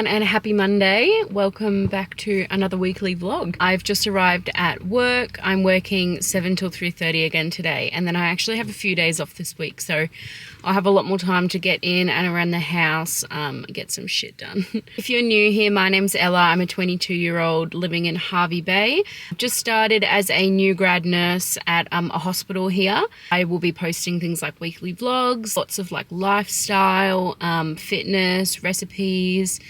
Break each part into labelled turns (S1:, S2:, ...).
S1: everyone and happy Monday. Welcome back to another weekly vlog. I've just arrived at work. I'm working 7 till 3:30 again today, and then I actually have a few days off this week, so I'll have a lot more time to get in and around the house, get some shit done. If you're new here, my name's Ella. I'm a 22-year-old living in Hervey Bay. Just started as a new grad nurse at a hospital here. I will be posting things like weekly vlogs, lots of like lifestyle, fitness, recipes,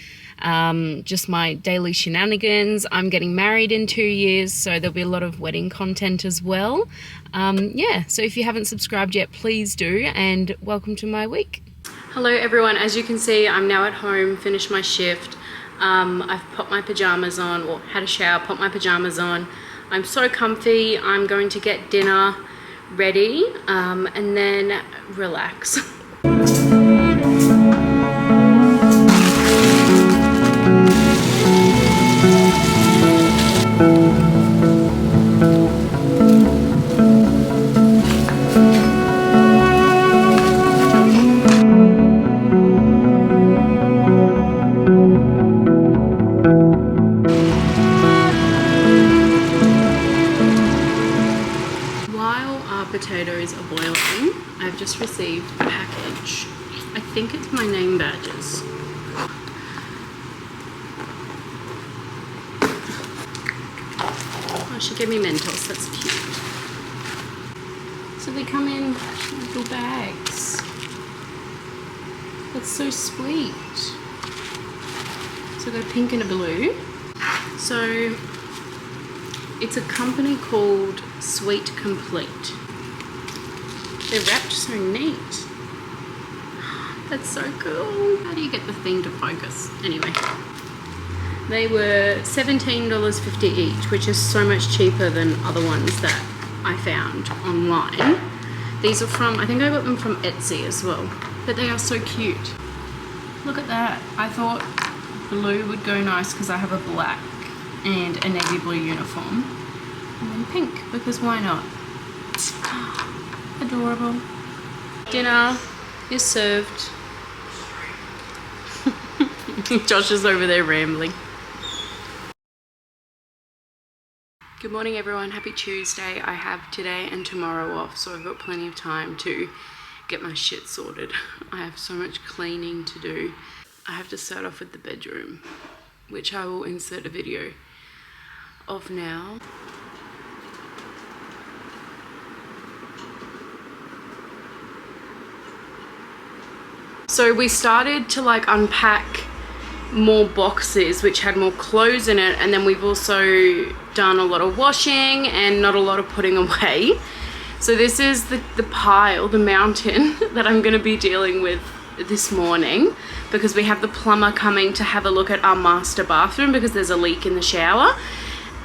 S1: just my daily shenanigans. I'm getting married in 2 years, so there'll be a lot of wedding content as well. Yeah, so if you haven't subscribed yet, please do, and welcome to my week. Hello everyone, as you can see, I'm now at home, finished my shift. I've popped my pajamas on, or had a shower, popped my pajamas on. I'm so comfy. I'm going to get dinner ready, and then relax. Potatoes are boiling. I've just received a package. I think it's my name badges. Oh, she gave me Mentos, that's cute. So they come in little bags. That's so sweet. So they're pink and a blue. So it's a company called Sweet Complete. They're wrapped so neat. That's so cool. How do you get the thing to focus? Anyway, they were $17.50 each, which is so much cheaper than other ones that I found online. These are from, I think I got them from Etsy as well, but they are so cute. Look at that. I thought blue would go nice because I have a black and a navy blue uniform, and then pink, because why not? Adorable. Dinner is served. Josh is over there rambling. Good morning everyone, happy Tuesday. I have today and tomorrow off, so I've got plenty of time to get my shit sorted. I have so much cleaning to do. I have to start off with the bedroom, which I will insert a video of now. So we started to like unpack more boxes which had more clothes in it, and then we've also done a lot of washing and not a lot of putting away. So this is the pile, the mountain that I'm going to be dealing with this morning, because we have the plumber coming to have a look at our master bathroom because there's a leak in the shower,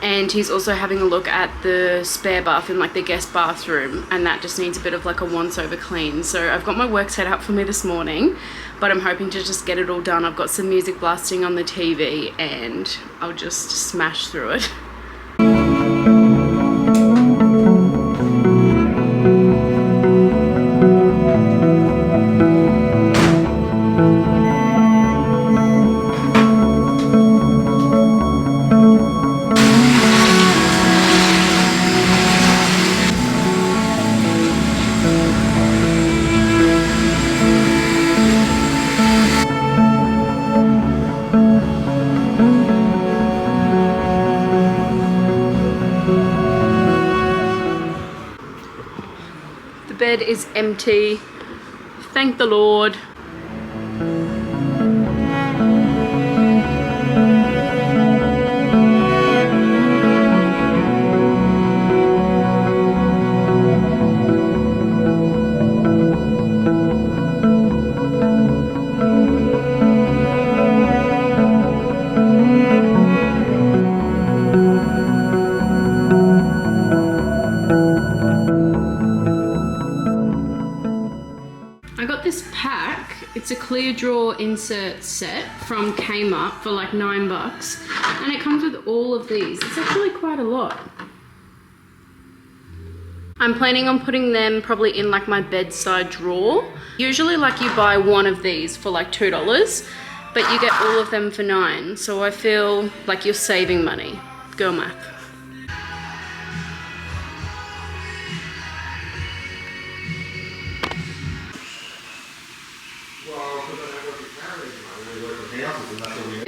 S1: and he's also having a look at the spare bathroom, like the guest bathroom, and that just needs a bit of like a once over clean. So I've got my work set up for me this morning, but I'm hoping to just get it all done. I've got some music blasting on the TV and I'll just smash through it. Bed is empty, thank the Lord. It's a clear drawer insert set from Kmart for like $9, and it comes with all of these. It's actually quite a lot. I'm planning on putting them probably in like my bedside drawer. Usually like you buy one of these for like $2, but you get all of them for $9. So I feel like you're saving money. Girl math.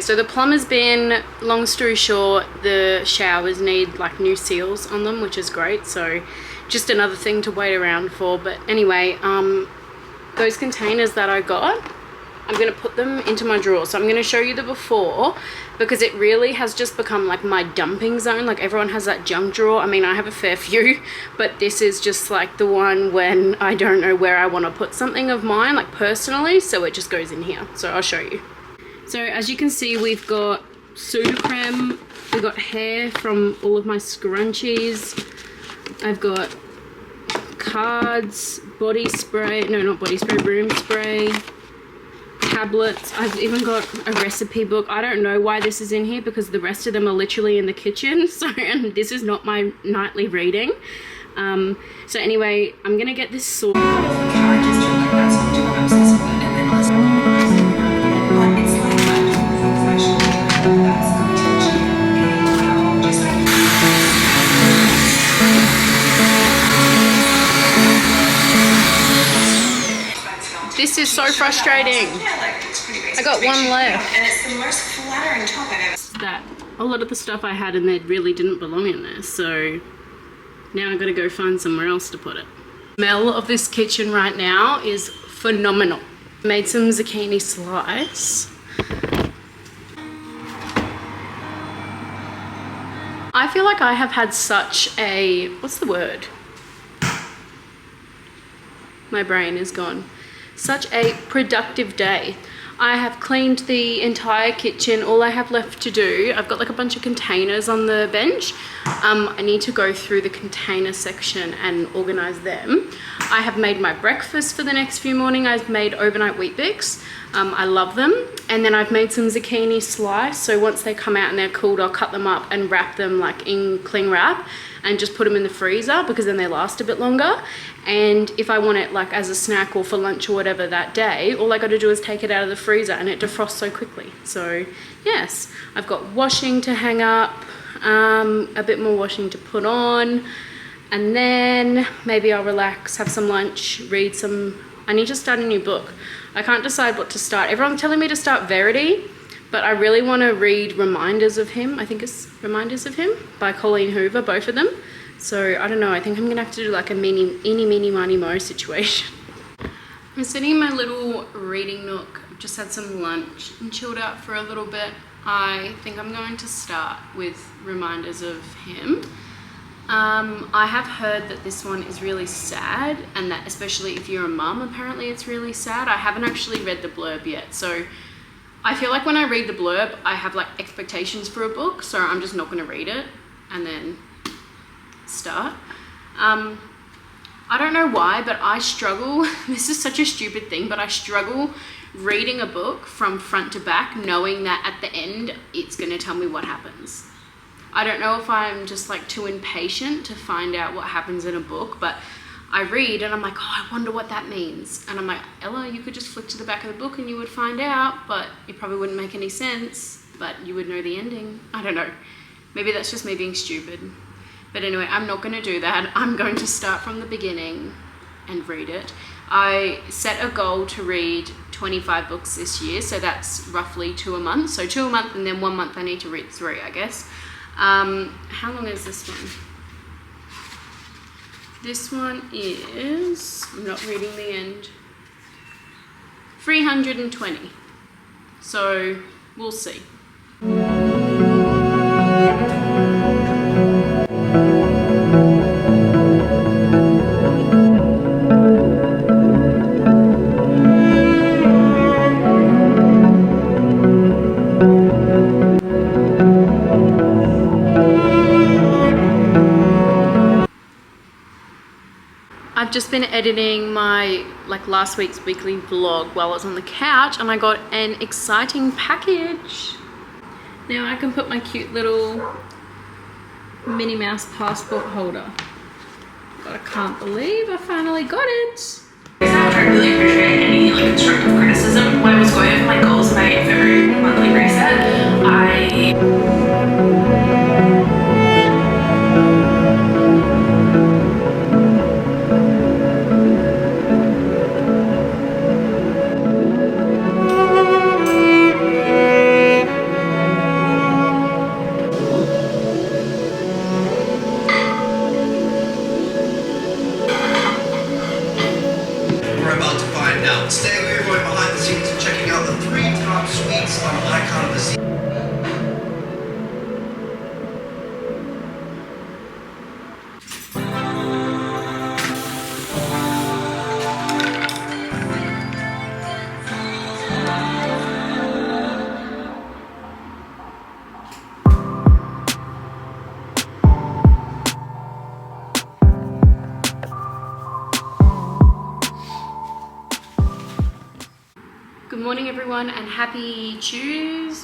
S1: So the plumber's bin, long story short, the showers need like new seals on them, which is great. So just another thing to wait around for. But anyway, those containers that I got, I'm going to put them into my drawer. So I'm going to show you the before, because it really has just become like my dumping zone. Like everyone has that junk drawer. I mean, I have a fair few, but this is just like the one when I don't know where I want to put something of mine, like personally. So it just goes in here. So I'll show you. So as you can see, we've got Sudocrem, we've got hair from all of my scrunchies, I've got cards, body spray, no, not body spray, room spray, tablets. I've even got a recipe book. I don't know why this is in here because the rest of them are literally in the kitchen. So, and this is not my nightly reading. So anyway, I'm gonna get this sorted. This is so frustrating. I got one left.
S2: And it's the most flattering top I've ever.
S1: That a lot of the stuff I had in there really didn't belong in there, so now I've got to go find somewhere else to put it. The smell of this kitchen right now is phenomenal. Made some zucchini slice. I feel like I have had such a, what's the word? My brain is gone. Such a productive day. I have cleaned the entire kitchen. All I have left to do, I've got like a bunch of containers on the bench. I need to go through the container section and organize them. I have made my breakfast for the next few mornings. I've made overnight Weet Bix. I love them. And then I've made some zucchini slice. So once they come out and they're cooled, I'll cut them up and wrap them like in cling wrap and just put them in the freezer because then they last a bit longer. And if I want it like as a snack or for lunch or whatever that day, all I got to do is take it out of the freezer and it defrosts so quickly. So yes, I've got washing to hang up, a bit more washing to put on, and then maybe I'll relax, have some lunch, read some. I need to start a new book. I can't decide what to start. Everyone's telling me to start Verity, but I really want to read Reminders of Him. I think it's Reminders of Him by Colleen Hoover, both of them. So I don't know, I think I'm gonna have to do like a eeny, meeny, miny, mo situation. I'm sitting in my little reading nook. I've just had some lunch and chilled out for a little bit. I think I'm going to start with Reminders of Him. I have heard that this one is really sad, and that especially if you're a mum, apparently it's really sad. I haven't actually read the blurb yet, so I feel like when I read the blurb, I have like expectations for a book, so I'm just not gonna read it and then start. I don't know why, but I struggle, this is such a stupid thing, but I struggle reading a book from front to back knowing that at the end it's going to tell me what happens. I don't know if I'm just like too impatient to find out what happens in a book, but I read and I'm like, oh, I wonder what that means. And I'm like, Ella, you could just flick to the back of the book and you would find out, but it probably wouldn't make any sense, but you would know the ending. I don't know. Maybe that's just me being stupid. But anyway, I'm not going to do that. I'm going to start from the beginning and read it. I set a goal to read 25 books this year, so that's roughly 2 a month. So 2 a month, and then 1 month I need to read 3, I guess. How long is this one? This one is, I'm not reading the end, 320. So we'll see. I've just been editing my last week's weekly vlog while I was on the couch, and I got an exciting package. Now I can put my cute little Minnie Mouse passport holder. But I can't believe I finally got it.
S2: I really appreciate any constructive criticism when I was going over my goals in February.
S1: morning everyone, and happy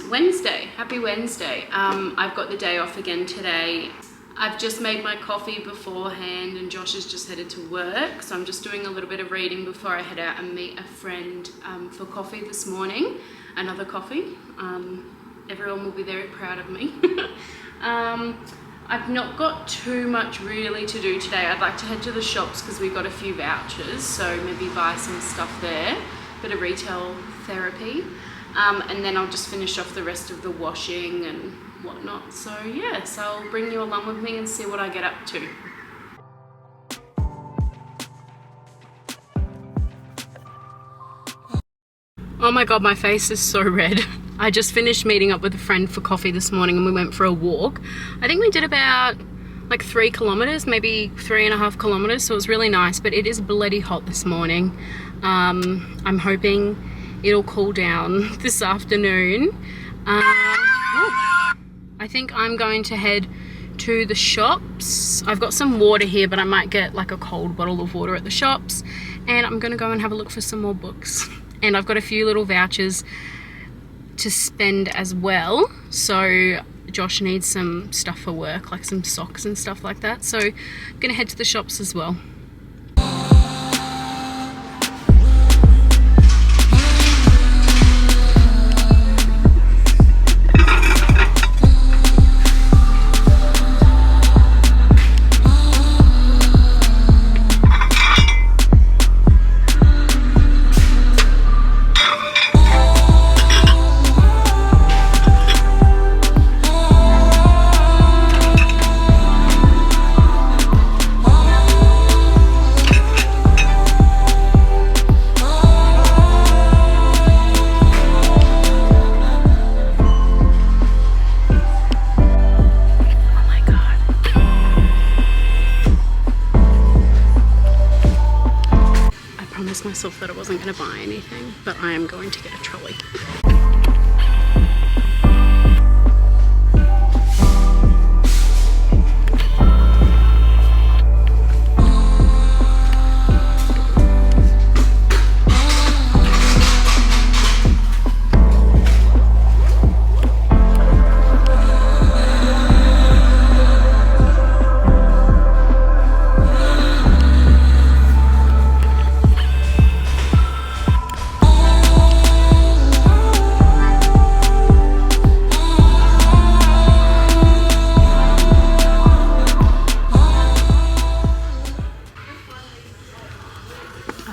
S1: Wednesday. Happy Wednesday. I've got the day off again today. I've just made my coffee beforehand and Josh has just headed to work, so I'm just doing a little bit of reading before I head out and meet a friend for coffee this morning. Another coffee. Everyone will be very proud of me. I've not got too much really to do today. I'd like to head to the shops because we got a few vouchers, so maybe buy some stuff there. Bit of retail therapy, and then I'll just finish off the rest of the washing and whatnot. So yeah, so I'll bring you along with me and see what I get up to. Oh my god, my face is so red. I just finished meeting up with a friend for coffee this morning and we went for a walk. I think we did about like 3 kilometers, maybe 3.5 kilometers, so it was really nice, but it is bloody hot this morning. I'm hoping it'll cool down this afternoon. I think I'm going to head to the shops. I've got some water here, but I might get like a cold bottle of water at the shops, and I'm gonna go and have a look for some more books. And I've got a few little vouchers to spend as well, so Josh needs some stuff for work, like some socks and stuff like that, so I'm gonna head to the shops as well. Myself that I wasn't going to buy anything, but I am going to get a trolley.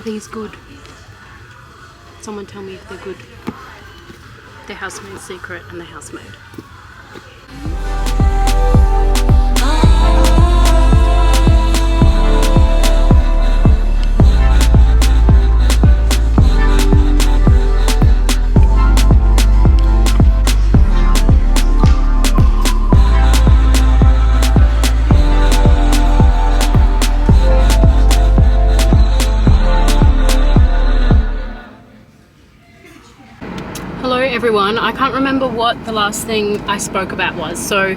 S1: These good? Someone tell me if they're good. The Housemaid's Secret and the Housemaid. Hello everyone, I can't remember what the last thing I spoke about was, so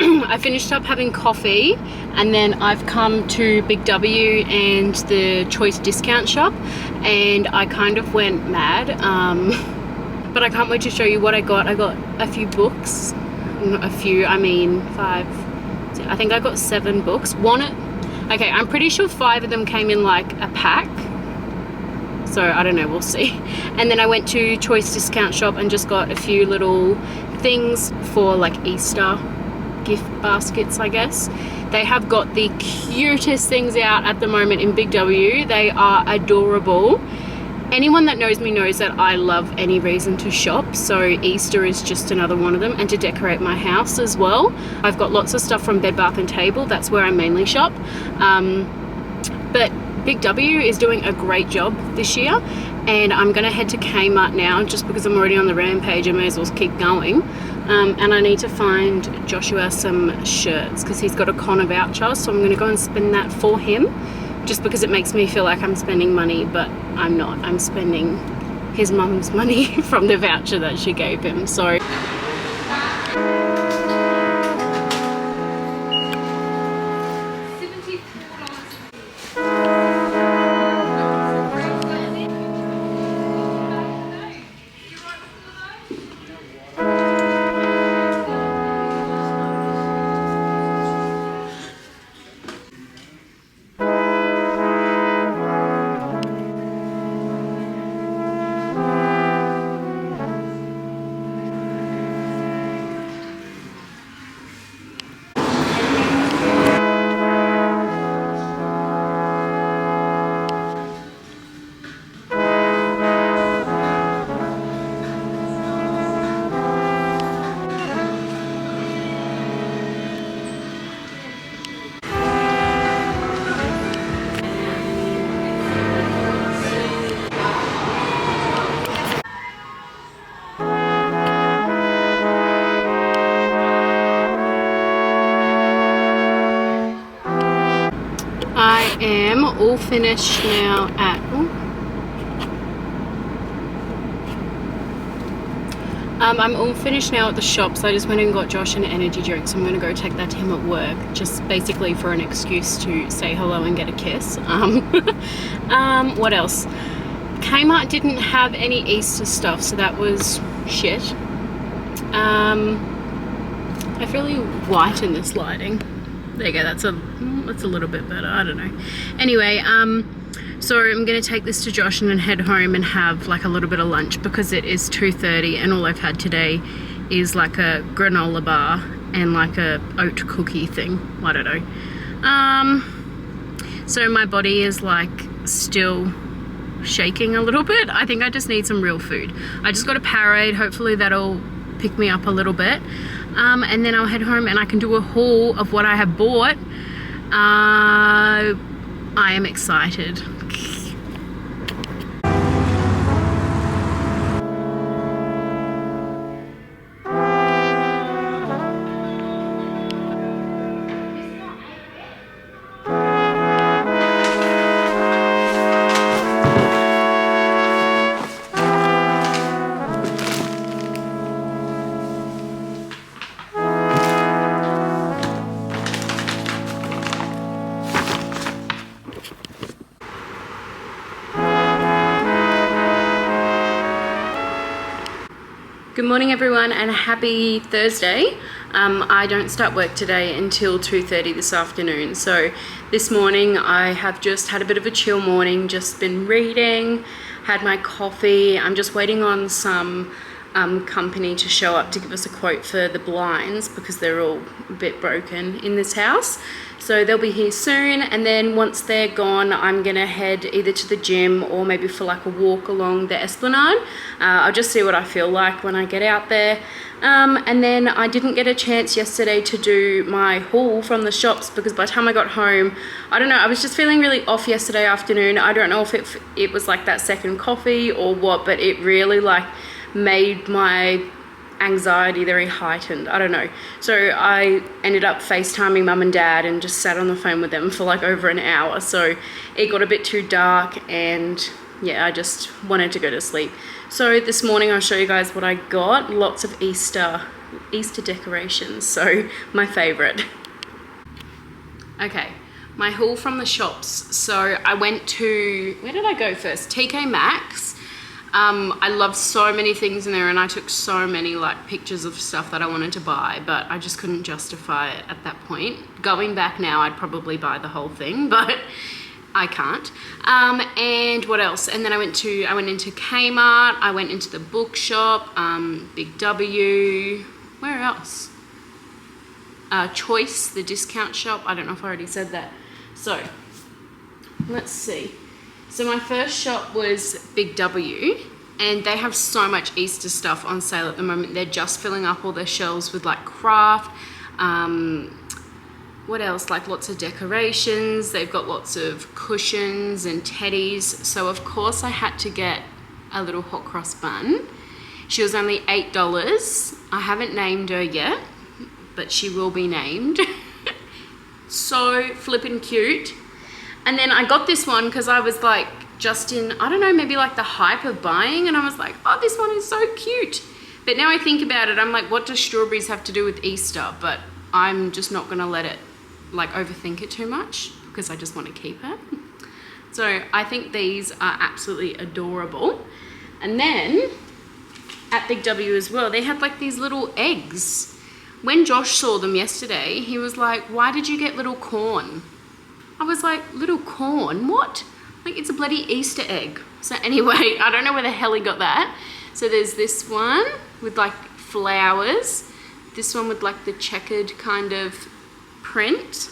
S1: I finished up having coffee and then I've come to Big W and the Choice discount shop, and I kind of went mad, but I can't wait to show you what I got. I got a few books, not a few, I mean 5, I think I got 7 books. Okay, I'm pretty sure 5 of them came in like a pack. So I don't know, we'll see. And then I went to Choice discount shop and just got a few little things for like Easter gift baskets, I guess. They have got the cutest things out at the moment in Big W. They are adorable. Anyone that knows me knows that I love any reason to shop, so Easter is just another one of them, and to decorate my house as well. I've got lots of stuff from Bed Bath & Table, that's where I mainly shop. But Big W is doing a great job this year, and I'm gonna head to Kmart now just because I'm already on the rampage. I may as well keep going. And I need to find Joshua some shirts because he's got a Connor voucher, so I'm gonna go and spend that for him just because it makes me feel like I'm spending money, but I'm not. I'm spending his mum's money from the voucher that she gave him. So am all finished now at... I'm all finished now at the shop, so I just went and got Josh an energy drink, so I'm going to go take that to him at work, just basically for an excuse to say hello and get a kiss. What else? Kmart didn't have any Easter stuff, so that was shit. I've really whitened this lighting. There you go, that's a little bit better, I don't know. Anyway, so I'm gonna take this to Josh and then head home and have like a little bit of lunch, because it is 2:30 and all I've had today is like a granola bar and like a oat cookie thing, I don't know. So my body is like still shaking a little bit. I think I just need some real food. I just got a Powerade, hopefully that'll pick me up a little bit. And then I'll head home and I can do a haul of what I have bought. I am excited. Good morning everyone and happy Thursday. I don't start work today until 2:30 this afternoon. So this morning I have just had a bit of a chill morning, just been reading, had my coffee. I'm just waiting on some company to show up to give us a quote for the blinds because they're all a bit broken in this house. So they'll be here soon, and then once they're gone I'm gonna head either to the gym or maybe for like a walk along the Esplanade. I'll just see what I feel like when I get out there. And then I didn't get a chance yesterday to do my haul from the shops because by the time I got home, I don't know, I was just feeling really off yesterday afternoon. I don't know if it was like that second coffee or what, but it really like made my anxiety very heightened. I don't know. So I ended up FaceTiming mum and dad and just sat on the phone with them for like over an hour. So it got a bit too dark and yeah, I just wanted to go to sleep. So this morning I'll show you guys what I got. Lots of Easter decorations, so my favorite. Okay, my haul from the shops. So I went to, where did I go first? TK Maxx. I love so many things in there and I took so many like pictures of stuff that I wanted to buy, but I just couldn't justify it at that point. Going back now, I'd probably buy the whole thing, but I can't. And what else? And then I went into Kmart, I went into the bookshop, Big W, where else? Choice, the discount shop. I don't know if I already said that. So, let's see. So my first shop was Big W, and they have so much Easter stuff on sale at the moment. They're just filling up all their shelves with like craft, what else, like lots of decorations. They've got lots of cushions and teddies. So of course I had to get a little hot cross bun. She was only $8. I haven't named her yet, but she will be named. So flippin' cute. And then I got this one because I was like just in, I don't know, maybe like the hype of buying, and I was like, oh, this one is so cute. But now I think about it, I'm like, what does strawberries have to do with Easter? But I'm just not gonna let it like overthink it too much because I just want to keep it. So I think these are absolutely adorable. And then at Big W as well, they had like these little eggs. When Josh saw them yesterday, he was like, why did you get little corn? I was like, little corn? What? Like, it's a bloody Easter egg. So anyway, I don't know where the hell he got that. So there's this one with like flowers, this one with like the checkered kind of print,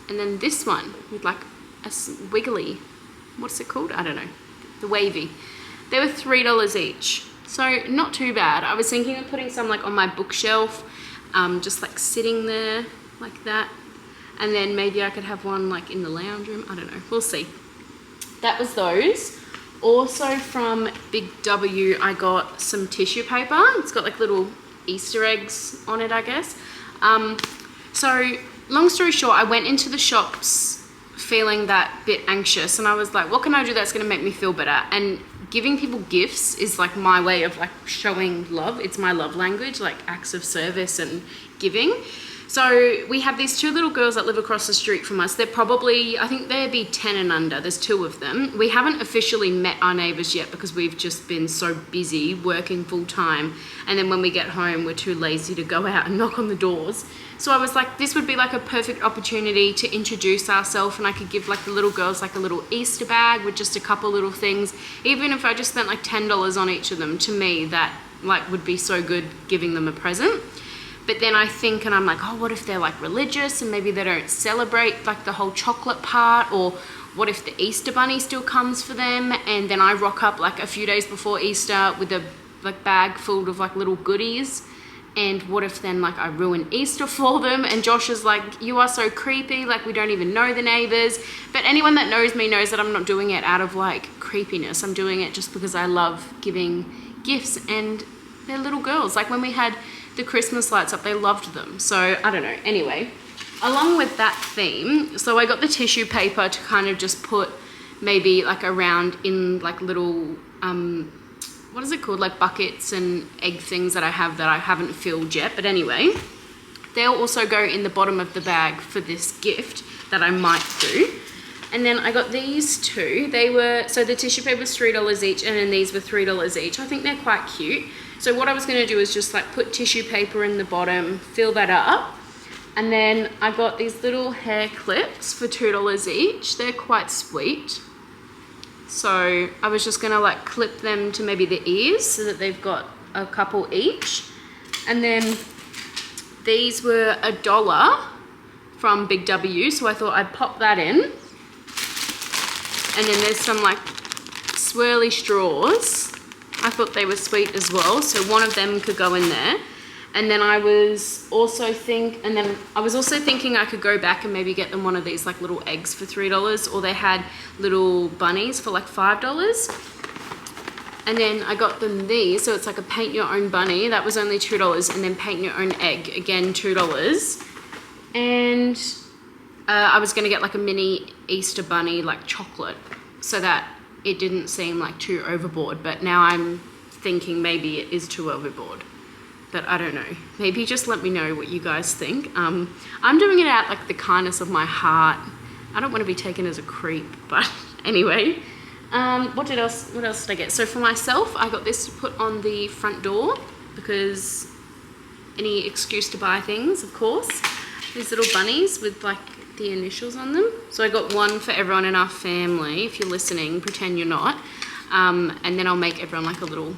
S1: and then this one with like a wiggly, what's it called? I don't know, the wavy. They were $3 each, so not too bad. I was thinking of putting some like on my bookshelf, just like sitting there like that, and then maybe I could have one like in the lounge room. I don't know, we'll see. That was those. Also from Big W, I got some tissue paper. It's got like little Easter eggs on it, I guess. So long story short, I went into the shops feeling that bit anxious, and I was like, what can I do that's going to make me feel better? And giving people gifts is like my way of like showing love. It's my love language, like acts of service and giving. So we have these two little girls that live across the street from us. They're probably, I think they'd be 10 and under. There's two of them. We haven't officially met our neighbours yet because we've just been so busy working full time. And then when we get home, we're too lazy to go out and knock on the doors. So I was like, this would be like a perfect opportunity to introduce ourselves, and I could give like the little girls like a little Easter bag with just a couple little things. Even if I just spent like $10 on each of them, to me that like would be so good giving them a present. But then I think, and I'm like, oh, what if they're like religious and maybe they don't celebrate like the whole chocolate part? Or what if the Easter bunny still comes for them? And then I rock up like a few days before Easter with a like bag full of like little goodies. And what if then like I ruin Easter for them? And Josh is like, you are so creepy, like we don't even know the neighbors. But anyone that knows me knows that I'm not doing it out of like creepiness. I'm doing it just because I love giving gifts, and they're little girls. Like when we had the Christmas lights up, they loved them. So I don't know. Anyway, along with that theme, so I got the tissue paper to kind of just put maybe like around in like little what is it called, like buckets and egg things that I have that I haven't filled yet. But anyway, they'll also go in the bottom of the bag for this gift that I might do. And then I got these two. They were, so the tissue paper was $3 each, and then these were $3 each. I think they're quite cute. So what I was going to do is just like put tissue paper in the bottom, fill that up. And then I got these little hair clips for $2 each. They're quite sweet. So I was just going to like clip them to maybe the ears so that they've got a couple each. And then these were $1 from Big W. So I thought I'd pop that in. And then there's some like swirly straws. I thought they were sweet as well. So one of them could go in there. And then I was also thinking I could go back and maybe get them one of these like little eggs for $3, or they had little bunnies for like $5. And then I got them these, so it's like a paint your own bunny. That was only $2, and then paint your own egg, again $2. And I was gonna get like a mini Easter bunny like chocolate, so that it didn't seem like too overboard. But now I'm thinking maybe it is too overboard. But I don't know. Maybe just let me know what you guys think. I'm doing it out like the kindness of my heart. I don't want to be taken as a creep, but anyway. What else did I get? So for myself, I got this to put on the front door because any excuse to buy things, of course. These little bunnies with like the initials on them. So I got one for everyone in our family. If you're listening, pretend you're not. And then I'll make everyone like a little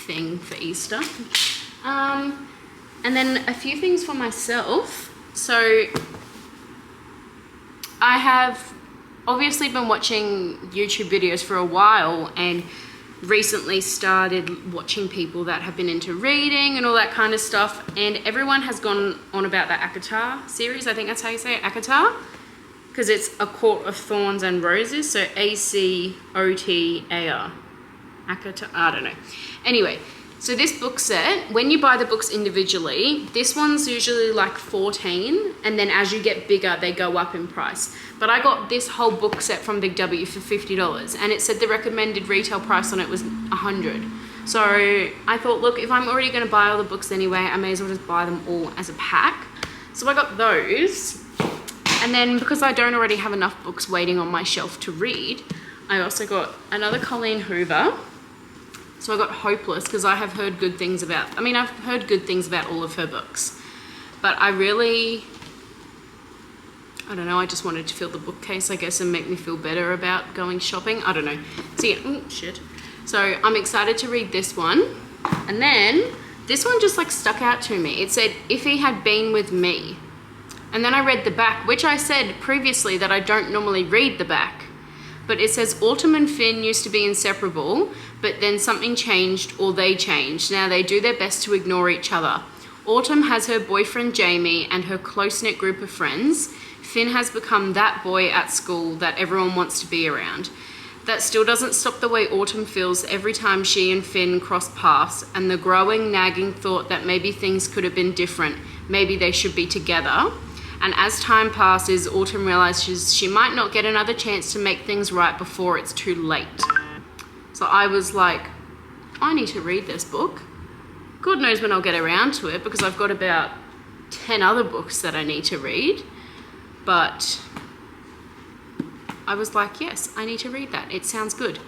S1: thing for Easter. And then a few things for myself. So I have obviously been watching YouTube videos for a while, and recently started watching people that have been into reading and all that kind of stuff, and everyone has gone on about the ACOTAR series. I think that's how you say it, ACOTAR, because it's A Court of Thorns and Roses, so ACOTAR. ACOTAR, I don't know. Anyway, so this book set, when you buy the books individually, this one's usually like $14, and then as you get bigger, they go up in price. But I got this whole book set from Big W for $50, and it said the recommended retail price on it was $100. So I thought, look, if I'm already going to buy all the books anyway, I may as well just buy them all as a pack. So I got those, and then because I don't already have enough books waiting on my shelf to read, I also got another Colleen Hoover. So I got Hopeless because I have heard good things about, I've heard good things about all of her books. But I don't know, I just wanted to fill the bookcase, I guess, and make me feel better about going shopping. I don't know. So yeah, So I'm excited to read this one. And then this one just like stuck out to me. It said, If He Had Been With Me. And then I read the back, which I said previously that I don't normally read the back. But it says, Autumn and Finn used to be inseparable, but then something changed, or they changed. Now they do their best to ignore each other. Autumn has her boyfriend Jamie and her close-knit group of friends. Finn has become that boy at school that everyone wants to be around. That still doesn't stop the way Autumn feels every time she and Finn cross paths, and the growing, nagging thought that maybe things could have been different, maybe they should be together. And as time passes, Autumn realizes she might not get another chance to make things right before it's too late. So I was like, I need to read this book. God knows when I'll get around to it, because I've got about 10 other books that I need to read. But I was like, yes, I need to read that. It sounds good.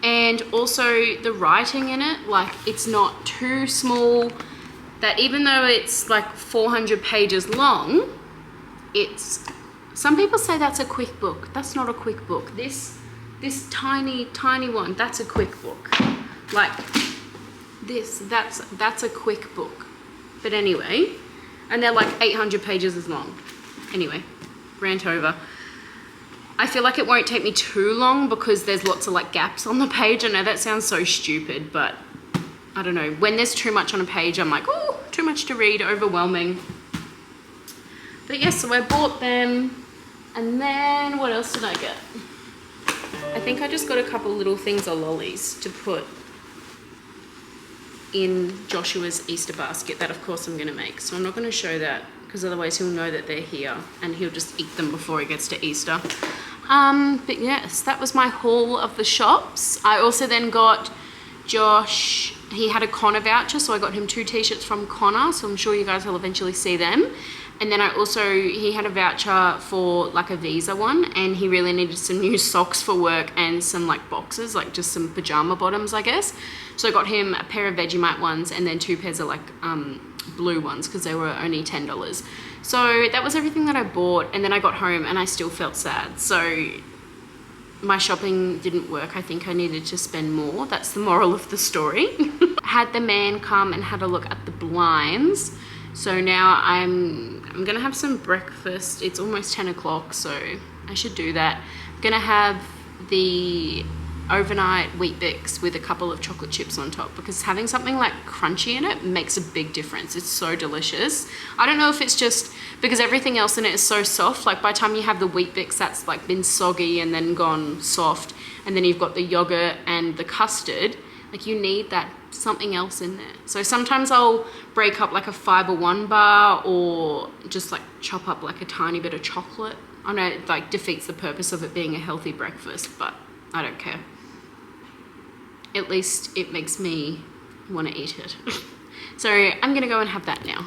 S1: And also the writing in it, like, it's not too small, that even though it's like 400 pages long, it's, some people say that's a quick book. That's not a quick book. This tiny one, that's a quick book. Like this, that's a quick book. But anyway, and they're like 800 pages as long. Anyway, rant over. I feel like it won't take me too long because there's lots of like gaps on the page. I know that sounds so stupid, but I don't know. When there's too much on a page, I'm like, oh, too much to read, overwhelming. But yes, so I bought them. And then what else did I get? I think I just got a couple little things of lollies to put in Joshua's Easter basket that of course I'm going to make. So I'm not going to show that because otherwise he'll know that they're here and he'll just eat them before he gets to Easter. But yes, that was my haul of the shops. I also then got Josh, he had a Connor voucher, so I got him 2 t-shirts from Connor, so I'm sure you guys will eventually see them. And then he had a voucher for like a Visa one, and he really needed some new socks for work and some like boxes, like just some pajama bottoms, I guess. So I got him a pair of Vegemite ones and then 2 pairs of like blue ones because they were only $10. So that was everything that I bought, and then I got home and I still felt sad. So my shopping didn't work. I think I needed to spend more. That's the moral of the story. Had the man come and had a look at the blinds. So now I'm gonna have some breakfast. It's almost 10 o'clock, so I should do that. I'm gonna have the overnight Wheat Bix with a couple of chocolate chips on top, because having something like crunchy in it makes a big difference. It's so delicious. I don't know if it's just because everything else in it is so soft. Like by the time you have the Wheat Bix, that's like been soggy and then gone soft, and then you've got the yogurt and the custard. Like you need that something else in there. So sometimes I'll break up like a Fiber One bar or just like chop up like a tiny bit of chocolate. I know it like defeats the purpose of it being a healthy breakfast, but I don't care. At least it makes me want to eat it. So I'm gonna go and have that now.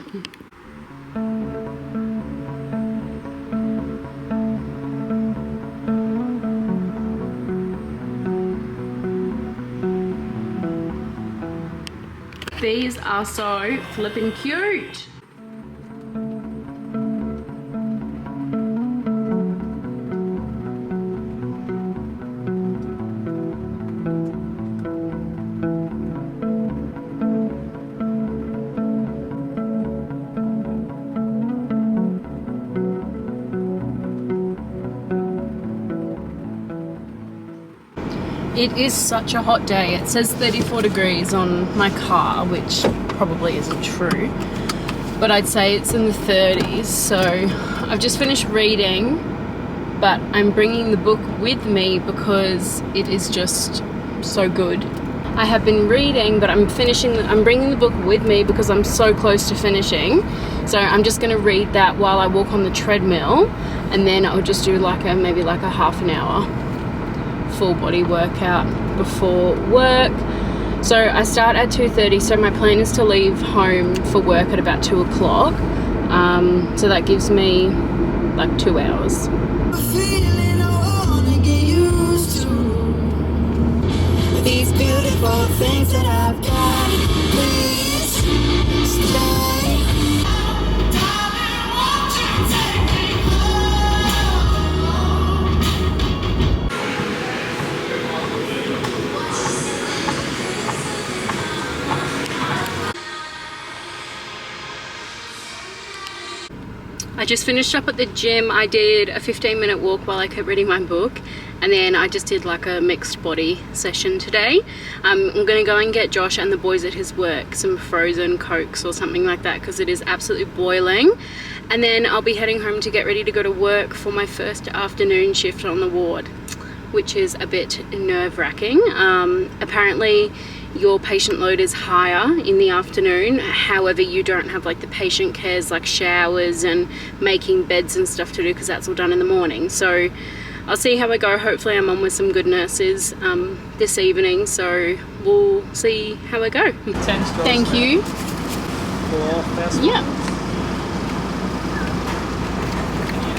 S1: These are so flippin' cute. It is such a hot day. It says 34 degrees on my car, which probably isn't true, but I'd say it's in the 30s. So I've just finished reading, but I'm bringing the book with me because it is just so good. I have been reading, but I'm bringing the book with me because I'm so close to finishing. So I'm just going to read that while I walk on the treadmill, and then I'll just do maybe like a half an hour full body workout before work. So I start at 2:30, so my plan is to leave home for work at about 2 o'clock. So that gives me like 2 hours. These beautiful things that I've done, please stay. I just finished up at the gym. I did a 15-minute walk while I kept reading my book, and then I just did like a mixed body session today. I'm gonna go and get Josh and the boys at his work some frozen Cokes or something like that because it is absolutely boiling. And then I'll be heading home to get ready to go to work for my first afternoon shift on the ward, which is a bit nerve-wracking. Apparently your patient load is higher in the afternoon. However, you don't have like the patient cares like showers and making beds and stuff to do, because that's all done in the morning. So I'll see how I go. Hopefully I'm on with some good nurses this evening, so we'll see how I go. Thank you. Yeah.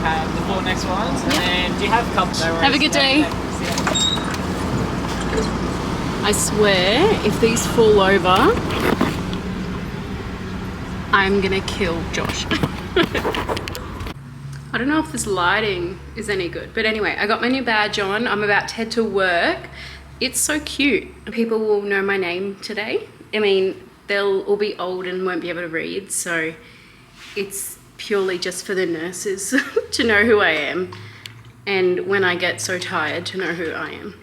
S3: The 4 next ones, and then do you have cups? No worries.
S1: Have a good day. I swear, if these fall over, I'm gonna kill Josh. I don't know if this lighting is any good, but anyway, I got my new badge on. I'm about to head to work. It's so cute. People will know my name today. I mean, they'll all be old and won't be able to read, so it's purely just for the nurses to know who I am, and when I get so tired, to know who I am.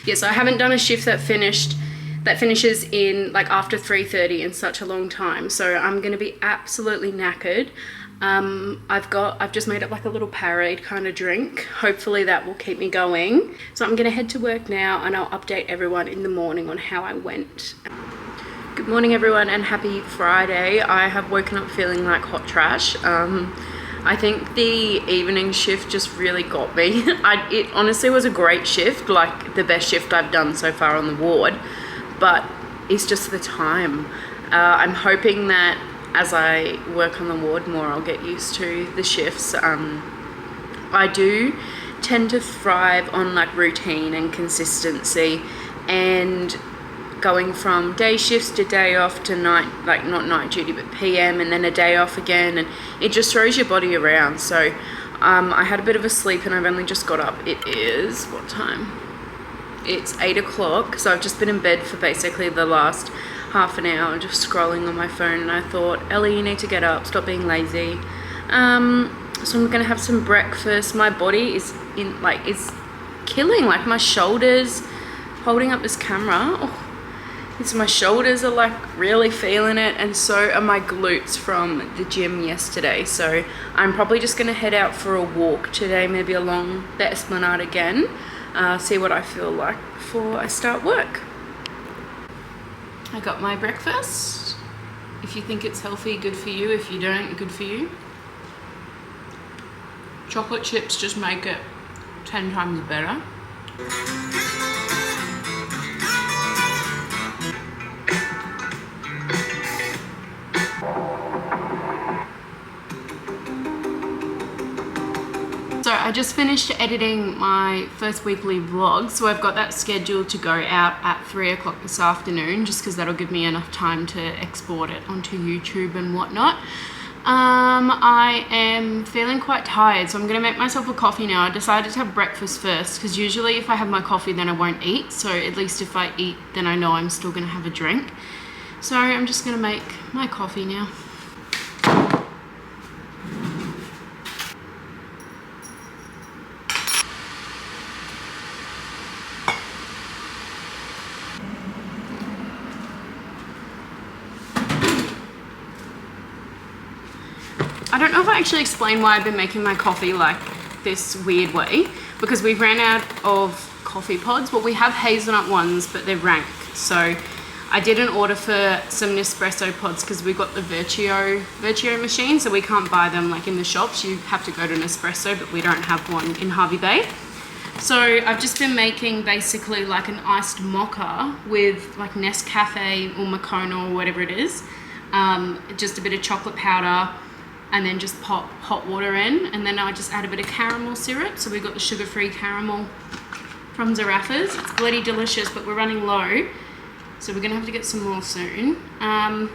S1: Yes, I haven't done a shift that finishes in like after 3:30 in such a long time, so I'm gonna be absolutely knackered. I've just made up like a little Powerade kind of drink. Hopefully that will keep me going. So I'm gonna head to work now, and I'll update everyone in the morning on how I went. Good morning everyone, and happy Friday. I have woken up feeling like hot trash. I think the evening shift just really got me. It honestly was a great shift, like the best shift I've done so far on the ward, but it's just the time. I'm hoping that as I work on the ward more, I'll get used to the shifts. I do tend to thrive on like routine and consistency, and going from day shifts to day off to night, like not night duty but PM, and then a day off again, and it just throws your body around. So I had a bit of a sleep and I've only just got up. It is, what time? It's 8 o'clock, so I've just been in bed for basically the last half an hour just scrolling on my phone, and I thought, Ellie, you need to get up, stop being lazy. So I'm gonna have some breakfast. My body is is killing, like my shoulders, holding up this camera, my shoulders are like really feeling it, and so are my glutes from the gym yesterday. So I'm probably just gonna head out for a walk today, maybe along the Esplanade again, see what I feel like before I start work. I got my breakfast. If you think it's healthy, good for you. If you don't, good for you. Chocolate chips just make it 10 times better. So I just finished editing my first weekly vlog, so I've got that scheduled to go out at 3 o'clock this afternoon, just because that'll give me enough time to export it onto YouTube and whatnot. I am feeling quite tired, so I'm gonna make myself a coffee now. I decided to have breakfast first, because usually if I have my coffee then I won't eat, so at least if I eat then I know I'm still gonna have a drink. So I'm just gonna make my coffee now. I don't know if I actually explained why I've been making my coffee like this weird way, because we've ran out of coffee pods. Well, we have hazelnut ones, but they're rank. So I did an order for some Nespresso pods because we got the Vertio machine, so we can't buy them like in the shops. You have to go to Nespresso, but we don't have one in Harvey Bay. So I've just been making basically like an iced mocha with like Nescafe or Moccona or whatever it is. Just a bit of chocolate powder, and then just pop hot water in, and then I just add a bit of caramel syrup. So we got the sugar-free caramel from Zaraffa's. It's bloody delicious, but we're running low, so we're gonna have to get some more soon. And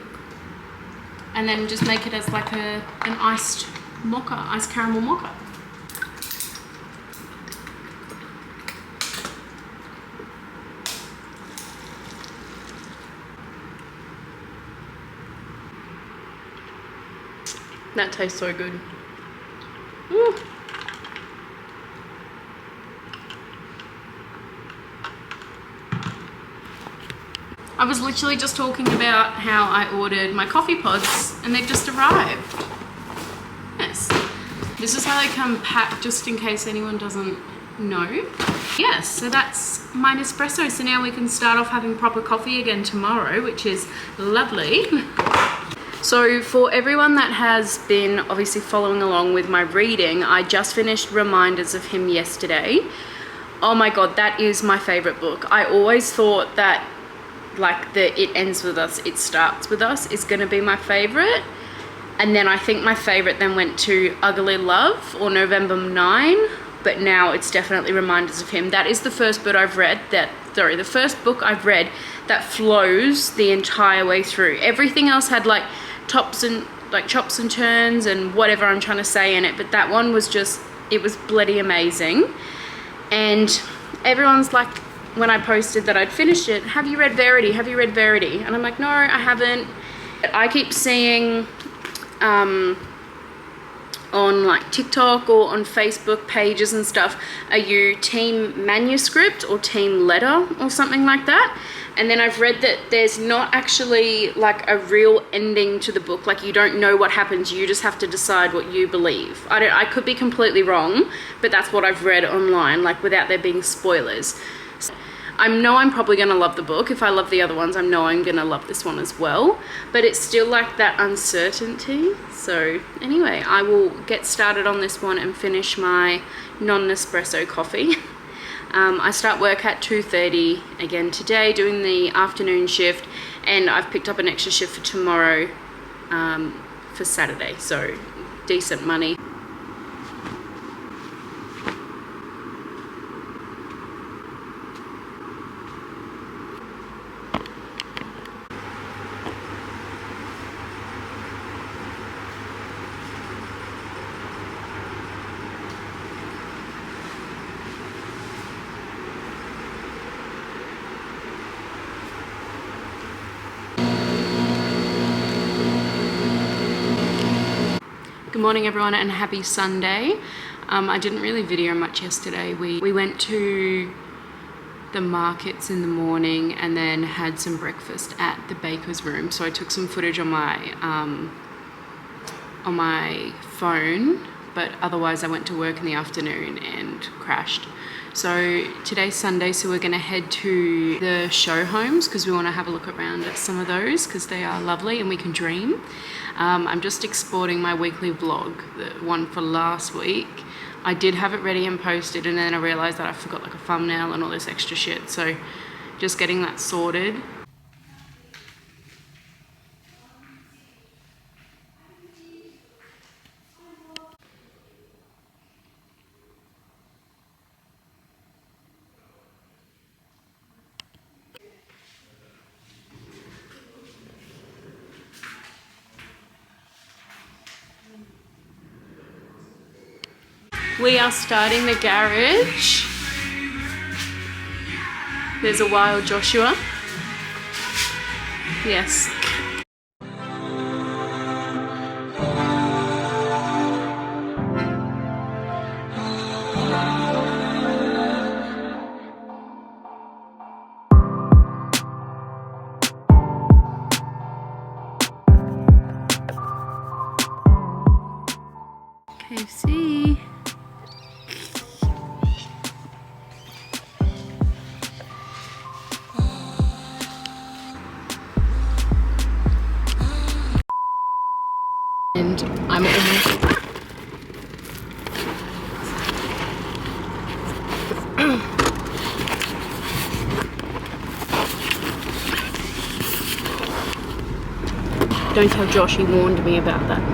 S1: then just make it as like an iced caramel mocha. That tastes so good. Ooh. I was literally just talking about how I ordered my coffee pods and they've just arrived. Yes. This is how they come packed, just in case anyone doesn't know. Yes, so that's my Nespresso. So now we can start off having proper coffee again tomorrow, which is lovely. So for everyone that has been obviously following along with my reading, I just finished Reminders of Him yesterday. Oh my God, that is my favorite book. I always thought that like the It Ends With Us, It Starts With Us is gonna be my favorite. And then I think my favorite then went to Ugly Love or November 9, but now it's definitely Reminders of Him. That is the first book I've read the first book I've read that flows the entire way through. Everything else had like chops and turns and whatever I'm trying to say in it, but that one was just, it was bloody amazing. And everyone's like, when I posted that I'd finished it, have you read Verity? Have you read Verity? And I'm like, no, I haven't. I keep seeing on like TikTok or on Facebook pages and stuff, are you team manuscript or team letter or something like that? And then I've read that there's not actually like a real ending to the book. Like you don't know what happens. You just have to decide what you believe. I could be completely wrong, but that's what I've read online, like without there being spoilers. I know I'm probably going to love the book. If I love the other ones, I know I'm going to love this one as well. But it's still like that uncertainty. So anyway, I will get started on this one and finish my non-Nespresso coffee. I start work at 2:30 again today, doing the afternoon shift. And I've picked up an extra shift for tomorrow for Saturday. So decent money. Good morning everyone and happy Sunday. I didn't really video much yesterday. We went to the markets in the morning and then had some breakfast at the baker's room. So I took some footage on my phone, but otherwise I went to work in the afternoon and crashed. So today's Sunday, so we're gonna head to the show homes because we wanna have a look around at some of those because they are lovely and we can dream. I'm just exporting my weekly vlog, the one for last week. I did have it ready and posted and then I realized that I forgot like a thumbnail and all this extra shit. So just getting that sorted. We are starting the garage. There's a wild Joshua. Yes. KFC. And I'm almost... Don't tell Josh, he warned me about that.